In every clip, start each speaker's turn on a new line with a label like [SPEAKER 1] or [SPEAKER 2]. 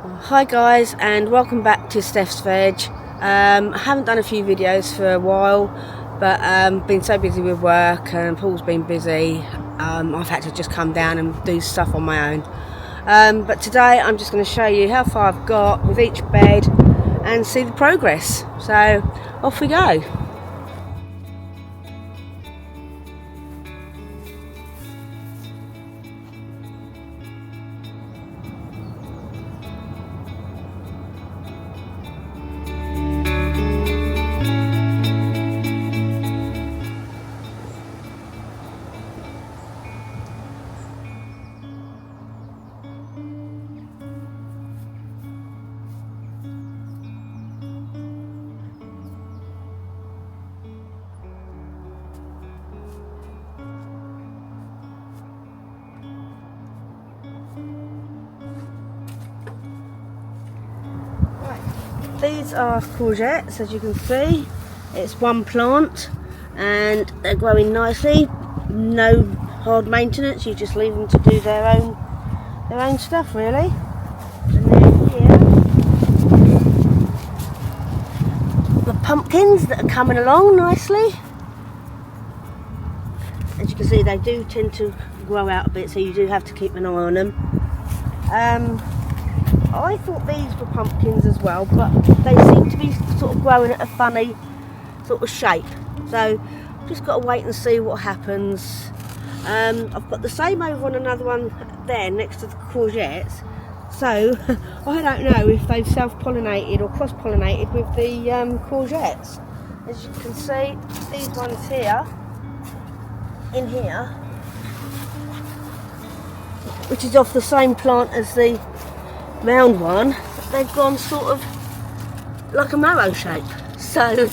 [SPEAKER 1] Hi guys, and welcome back to Steph's Veg. I haven't done a few videos for a while, but been so busy with work and Paul's been busy. I've had to just come down and do stuff on my own. But today I'm just going to show you how far I've got with each bed and see the progress. So off we go. These are courgettes, as you can see. It's one plant and they're growing nicely. No hard maintenance, you just leave them to do their own stuff really. And then here, the pumpkins that are coming along nicely. As you can see, they do tend to grow out a bit, so you do have to keep an eye on them. I thought these were pumpkins as well, but they seem to be sort of growing at a funny sort of shape. So just got to wait and see what happens. I've got the same over on another one there next to the courgettes. So I don't know if they've self-pollinated or cross-pollinated with the courgettes. As you can see, these ones here, in here, which is off the same plant as the round one, they've gone sort of like a marrow shape. So,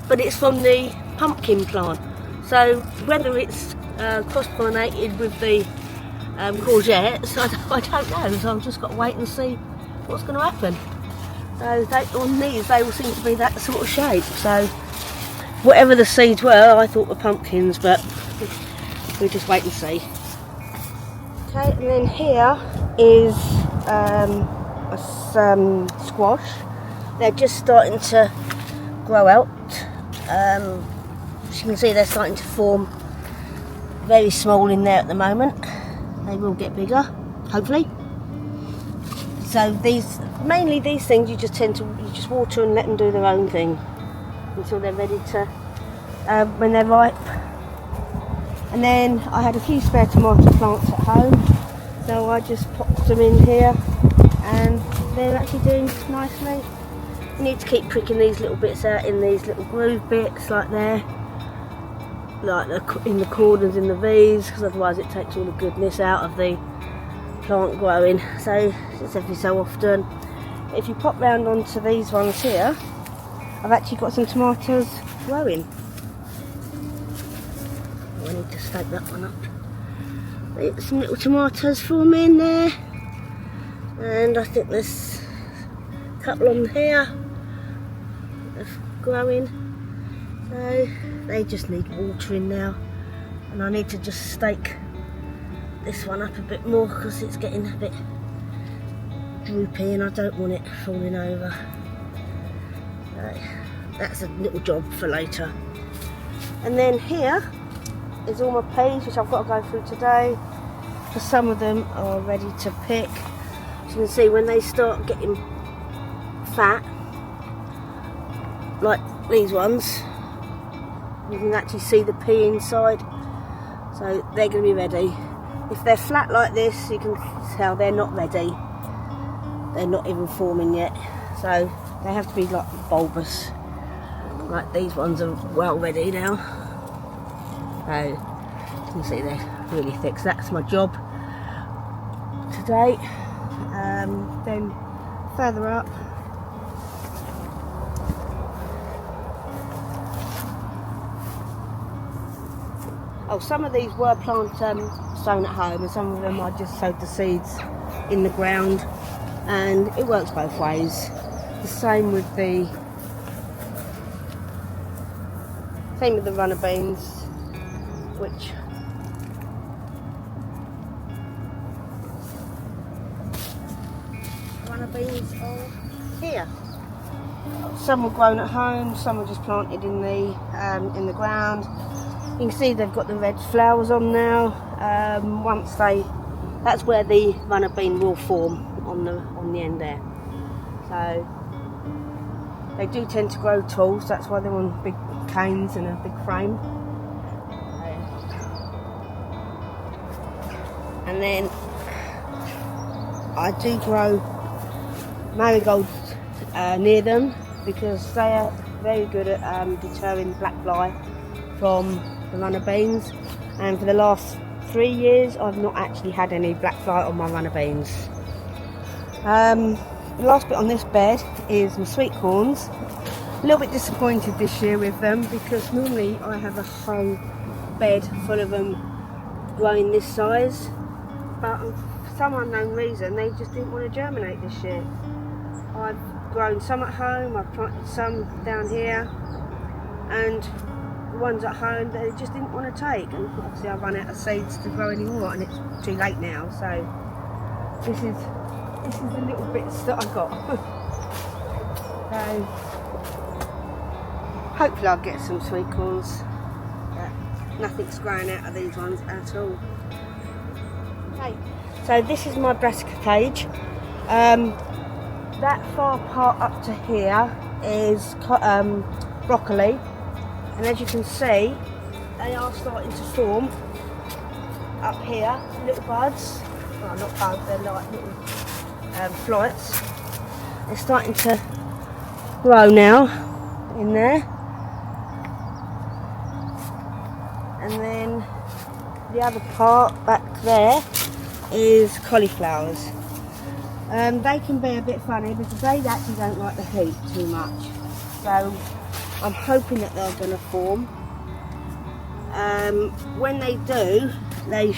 [SPEAKER 1] but it's from the pumpkin plant. So whether it's cross-pollinated with the courgettes, I don't know. So I've just got to wait and see what's going to happen. So on these, they all seem to be that sort of shape. So whatever the seeds were, I thought were pumpkins, but we'll just wait and see. Okay, and then here is squash. They're just starting to grow out. As you can see, they're starting to form very small in there at the moment. They will get bigger, hopefully. So mainly these things, you just water and let them do their own thing until they're ready to, when they're ripe. And then I had a few spare tomato plants at home, so I just popped them in here, and they're actually doing nicely. You need to keep pricking these little bits out in these little groove bits, like there, like in the corners in the V's, because otherwise it takes all the goodness out of the plant growing. So just every so often. If you pop round onto these ones here, I've actually got some tomatoes growing. I need to stake that one up. Some little tomatoes forming there, and I think there's a couple on here growing, so they just need watering now, and I need to just stake this one up a bit more because it's getting a bit droopy and I don't want it falling over. So that's a little job for later. And then here is all my peas, which I've got to go through today, because some of them are ready to pick. As you can see, when they start getting fat, like these ones, you can actually see the pea inside, so they're going to be ready. If they're flat like this, you can tell they're not ready. They're not even forming yet, so they have to be like bulbous. Like these ones are well ready now. So you can see they're really thick. So that's my job today. Then further up, some of these were sown at home, and some of them I just sowed the seeds in the ground, and it works both ways. The same with the runner beans, which runner beans are here. Some were grown at home, some were just planted in the ground. You can see they've got the red flowers on now. That's where the runner bean will form on the end there. So they do tend to grow tall, so that's why they're on big canes and a big frame. And then I do grow marigolds near them because they are very good at deterring black fly from the runner beans, and for the last 3 years I've not actually had any black fly on my runner beans. The last bit on this bed is my sweet corns. A little bit disappointed this year with them because normally I have a whole bed full of them growing this size, but for some unknown reason they just didn't want to germinate this year. I've grown some at home, I've planted some down here, and the ones at home they just didn't want to take, and obviously I've run out of seeds to grow anymore and it's too late now, so this is the little bits that I got. So hopefully I'll get some sweet corns. Nothing's growing out of these ones at all. Okay, so this is my brassica cage. That far part up to here is broccoli, and as you can see they are starting to form up here, little buds. Well, not buds, they're like little flights. They're starting to grow now in there. And then the other part back there is cauliflowers. They can be a bit funny because they actually don't like the heat too much. So I'm hoping that they're going to form. When they do, they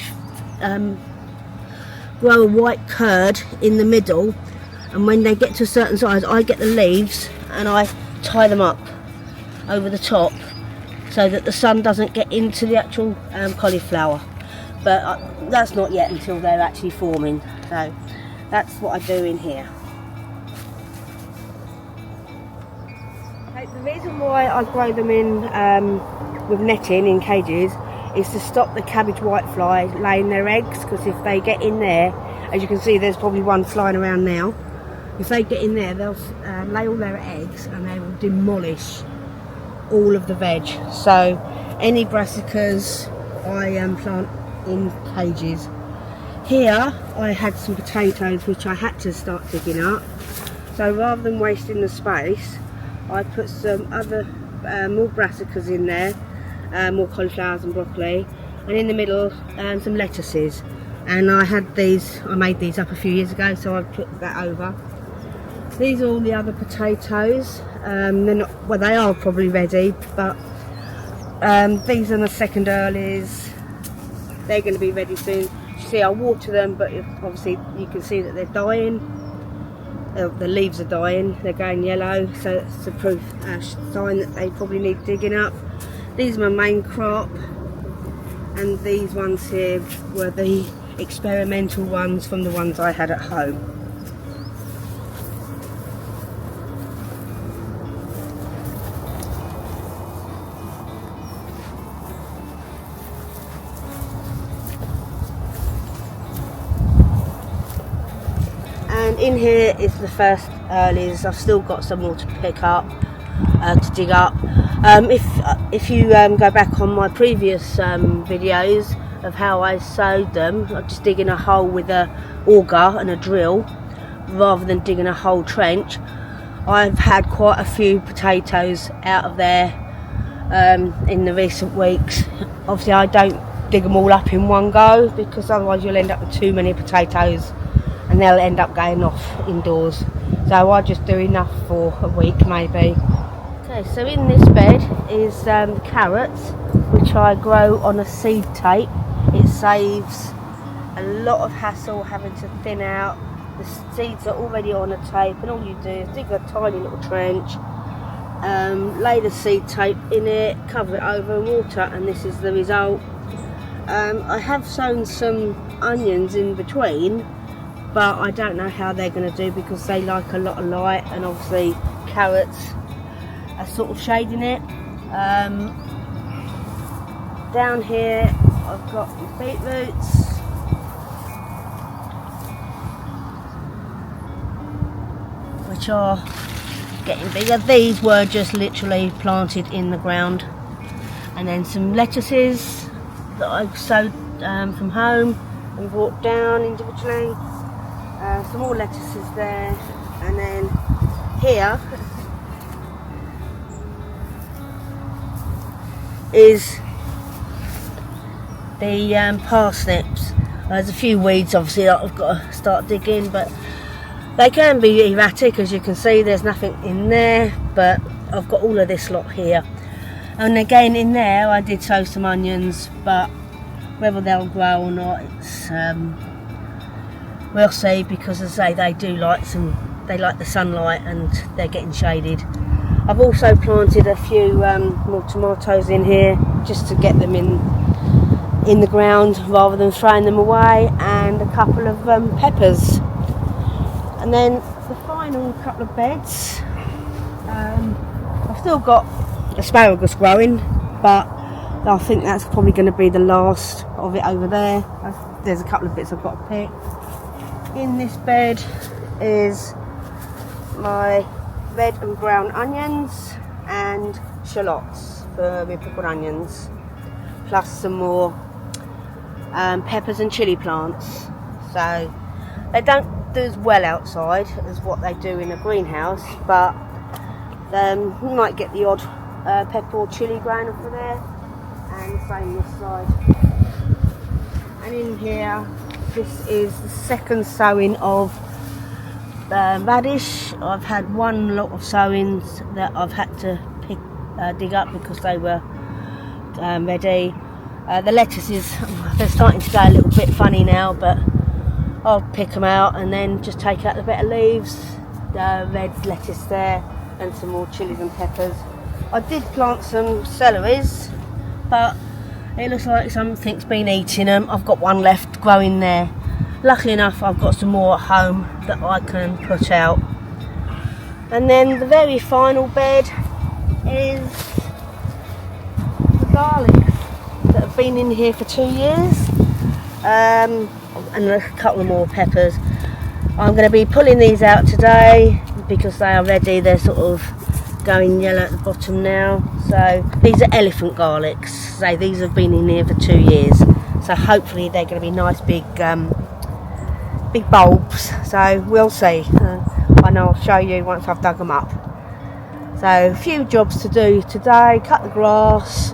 [SPEAKER 1] grow a white curd in the middle, and when they get to a certain size I get the leaves and I tie them up over the top so that the sun doesn't get into the actual cauliflower, but that's not yet until they're actually forming, so that's what I do in here. Okay, the reason why I grow them in with netting in cages is to stop the cabbage whitefly laying their eggs, because if they get in there, as you can see there's probably one flying around now, if they get in there they'll lay all their eggs and they will demolish all of the veg. So any brassicas I plant in cages. Here I had some potatoes which I had to start digging up, so rather than wasting the space I put some other more brassicas in there, more cauliflowers and broccoli, and in the middle some lettuces. And I made these up a few years ago, so I put that over. These are all the other potatoes. They're not, well, they are probably ready, but these are the second earlies. They're going to be ready soon. You see, I water them, but obviously you can see that they're dying. The leaves are dying, they're going yellow, so it's a proof sign that they probably need digging up. These are my main crop, and these ones here were the experimental ones from the ones I had at home. And in here is the first earlies. I've still got some more to pick up, to dig up. If you go back on my previous videos of how I sowed them, I'm just digging a hole with a auger and a drill rather than digging a whole trench. I've had quite a few potatoes out of there in the recent weeks. Obviously I don't dig them all up in one go, because otherwise you'll end up with too many potatoes and they'll end up going off indoors. So I just do enough for a week maybe. Okay, so in this bed is carrots, which I grow on a seed tape. It saves a lot of hassle having to thin out. The seeds are already on a tape, and all you do is dig a tiny little trench, lay the seed tape in it, cover it over and water, and this is the result. I have sown some onions in between, but I don't know how they're going to do because they like a lot of light, and obviously carrots are sort of shading it. Down here I've got beetroots, which are getting bigger. These were just literally planted in the ground. And then some lettuces that I sowed from home and brought down individually. Some more lettuces there. And then here is the parsnips. There's a few weeds obviously that I've got to start digging, but they can be erratic. As you can see, there's nothing in there, but I've got all of this lot here. And again in there I did sow some onions, but whether they'll grow or not, it's we'll see, because as I say, they do like they like the sunlight and they're getting shaded. I've also planted a few more tomatoes in here just to get them in the ground rather than throwing them away, and a couple of peppers. And then the final couple of beds, I've still got asparagus growing, but I think that's probably going to be the last of it over there. There's a couple of bits I've got to pick. In this bed is my red and brown onions and shallots for my pickled onions, plus some more peppers and chilli plants. So they don't do as well outside as what they do in a greenhouse, but you might get the odd pepper or chilli growing over there, and the same this side. And in here, this is the second sowing of radish. I've had one lot of sowings that I've had to dig up because they were ready. The lettuces, they're starting to go a little bit funny now, but I'll pick them out and then just take out the better leaves. The red lettuce there, and some more chilies and peppers. I did plant some celeries, but it looks like something's been eating them. I've got one left growing there. Luckily enough, I've got some more at home that I can put out. And then the very final bed is the garlics that have been in here for 2 years, and a couple of more peppers. I'm going to be pulling these out today because they are ready. They're sort of going yellow at the bottom now. So these are elephant garlics. So these have been in here for 2 years. So hopefully they're going to be nice big bulbs. So we'll see. And I'll show you once I've dug them up. So a few jobs to do today. Cut the grass,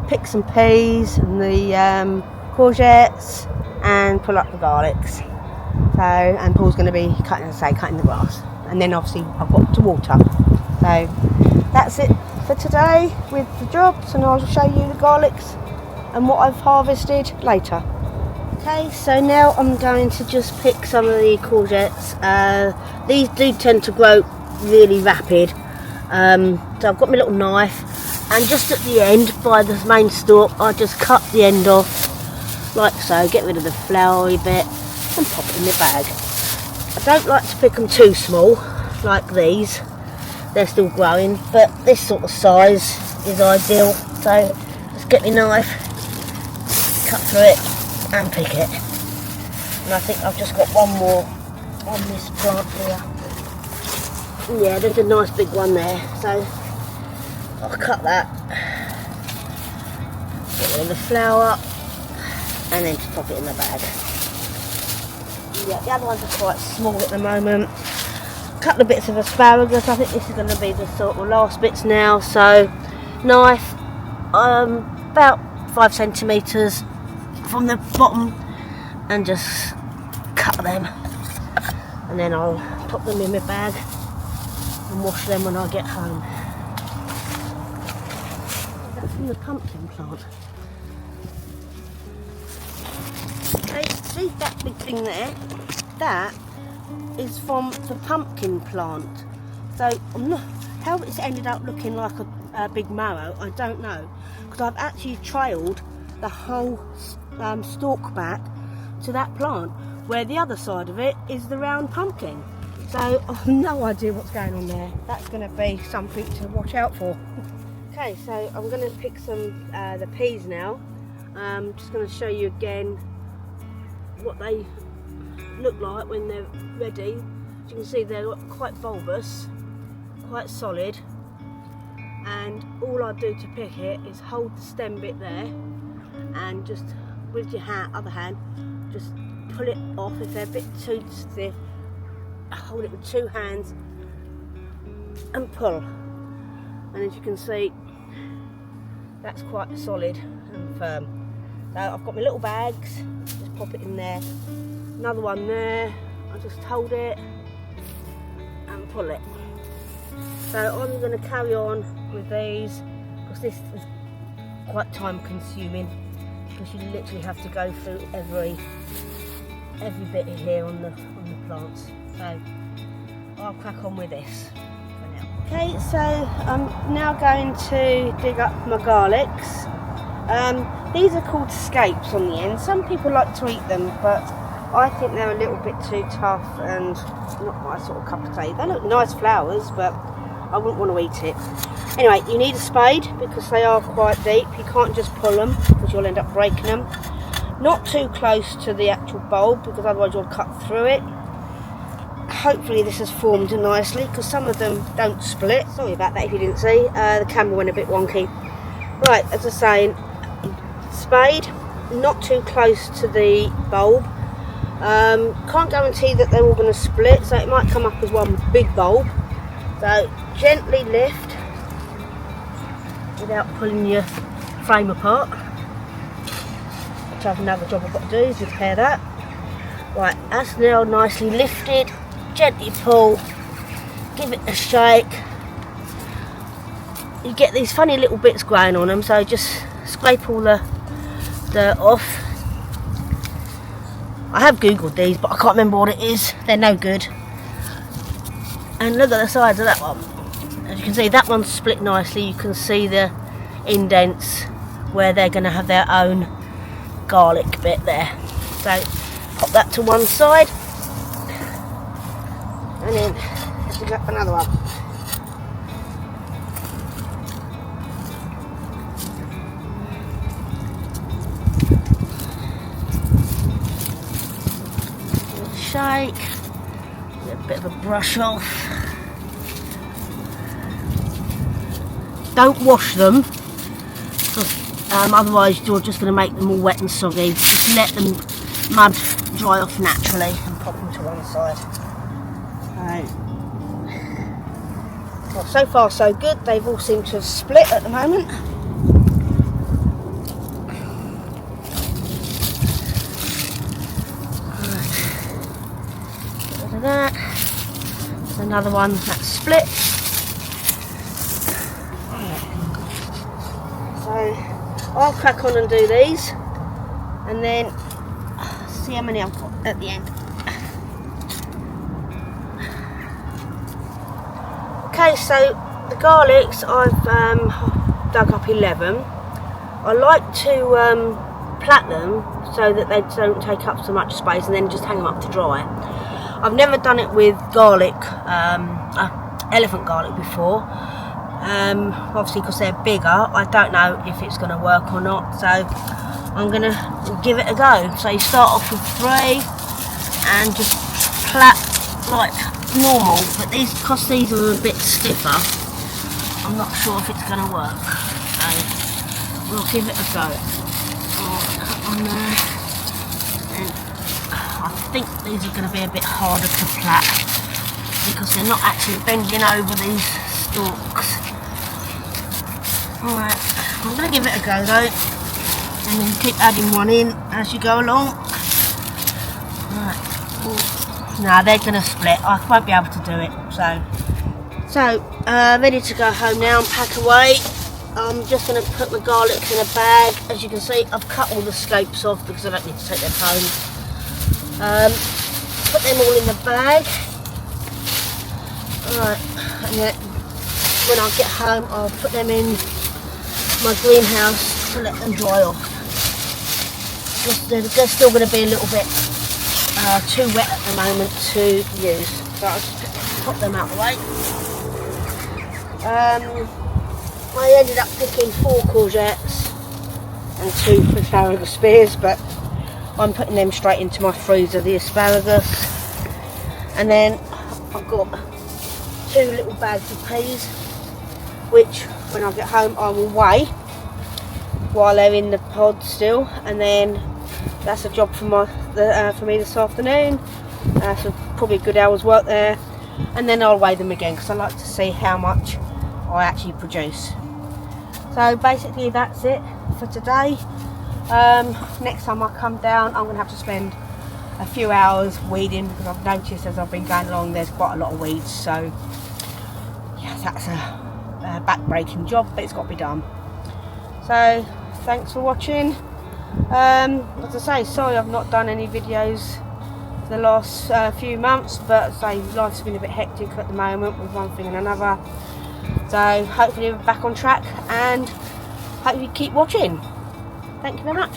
[SPEAKER 1] pick some peas and the courgettes, and pull up the garlics. So, and Paul's going to be cutting the grass, and then obviously I've got to water. So that's it for today with the jobs, and I'll show you the garlics and what I've harvested later. Okay, so now I'm going to just pick some of the courgettes. These do tend to grow really rapid, so I've got my little knife, and just at the end by the main stalk I just cut the end off like so, get rid of the flowery bit and pop it in the bag. I don't like to pick them too small like these, they're still growing, but this sort of size is ideal. So just get my knife, cut through it and pick it. And I think I've just got one more on this plant here. Yeah, there's a nice big one there, so I'll cut that, get rid of the flower, and then just pop it in the bag. Yeah, the other ones are quite small at the moment. A couple of bits of asparagus. I think this is going to be the sort of last bits now. So, knife, about 5 centimetres from the bottom, and just cut them. And then I'll put them in my bag and wash them when I get home. That's from the pumpkin plant. Okay, see that big thing there? That is from the pumpkin plant. So how it's ended up looking like a big marrow, I don't know, because I've actually trailed the whole stalk back to that plant, where the other side of it is the round pumpkin. So I've no idea what's going on there. That's going to be something to watch out for. Okay, so I'm going to pick some the peas now. Just going to show you again what they look like when they're ready. As you can see, they're quite bulbous, quite solid, and all I do to pick it is hold the stem bit there and just with your other hand just pull it off. If they're a bit too stiff, hold it with two hands and pull, and as you can see, that's quite solid and firm. So I've got my little bags, just pop it in there, another one there, I just hold it and pull it. So I'm going to carry on with these because this is quite time consuming, because you literally have to go through every bit here on the plants. So I'll crack on with this for now. Okay, so I'm now going to dig up my garlics. These are called scapes on the end. Some people like to eat them, but I think they're a little bit too tough and not my sort of cup of tea. They look nice flowers, but I wouldn't want to eat it. Anyway, you need a spade because they are quite deep. You can't just pull them because you'll end up breaking them. Not too close to the actual bulb because otherwise you'll cut through it. Hopefully this has formed nicely because some of them don't split. Sorry about that if you didn't see. The camera went a bit wonky. Right, as I was saying, spade, not too close to the bulb. Can't guarantee that they're all going to split, so it might come up as one big bulb. So gently lift without pulling your frame apart. Which I have another job I've got to do, is repair that. Right, that's now nicely lifted. Gently pull, give it a shake. You get these funny little bits growing on them, so just scrape all the dirt off. I have googled these, but I can't remember what it is. They're no good. And look at the sides of that one. As you can see, that one's split nicely. You can see the indents where they're going to have their own garlic bit there. So pop that to one side, and then let's dig up another one. Shake, get a bit of a brush off. Don't wash them, otherwise you're just going to make them all wet and soggy. Just let them mud dry off naturally and pop them to one side. Well, so far so good. They've all seemed to have split at the moment. That. There's another one that's split. So I'll crack on and do these and then see how many I've got at the end. Okay, so the garlics I've dug up 11. I like to plait them so that they don't take up so much space and then just hang them up to dry. I've never done it with garlic, elephant garlic before, obviously because they're bigger. I don't know if it's going to work or not, so I'm going to give it a go. So you start off with 3 and just plait like normal, but because these are a bit stiffer, I'm not sure if it's going to work, so we'll give it a go. Cut on there. I think these are going to be a bit harder to plait because they're not actually bending over these stalks. Alright, I'm going to give it a go though, and then keep adding one in as you go along. Right. Nah, they're going to split. I won't be able to do it. So ready to go home now and pack away. I'm just going to put my garlics in a bag. As you can see, I've cut all the scapes off because I don't need to take them home. Put them all in the bag. Alright, and then when I get home I'll put them in my greenhouse to let them dry off. They're still going to be a little bit too wet at the moment to use, so I'll just pop them out of the way. I ended up picking 4 courgettes and 2 asparagus spears, but I'm putting them straight into my freezer, the asparagus. And then I've got 2 little bags of peas, which when I get home I will weigh while they're in the pod still, and then that's a job for me this afternoon. So probably a good hour's work there, and then I'll weigh them again because I like to see how much I actually produce. So basically that's it for today. Next time I come down I'm going to have to spend a few hours weeding, because I've noticed as I've been going along there's quite a lot of weeds, so yeah, that's a back-breaking job, but it's got to be done. So thanks for watching. As I say, sorry I've not done any videos the last few months, but say life's been a bit hectic at the moment with one thing and another, so hopefully we're back on track, and hope you keep watching. Thank you very much.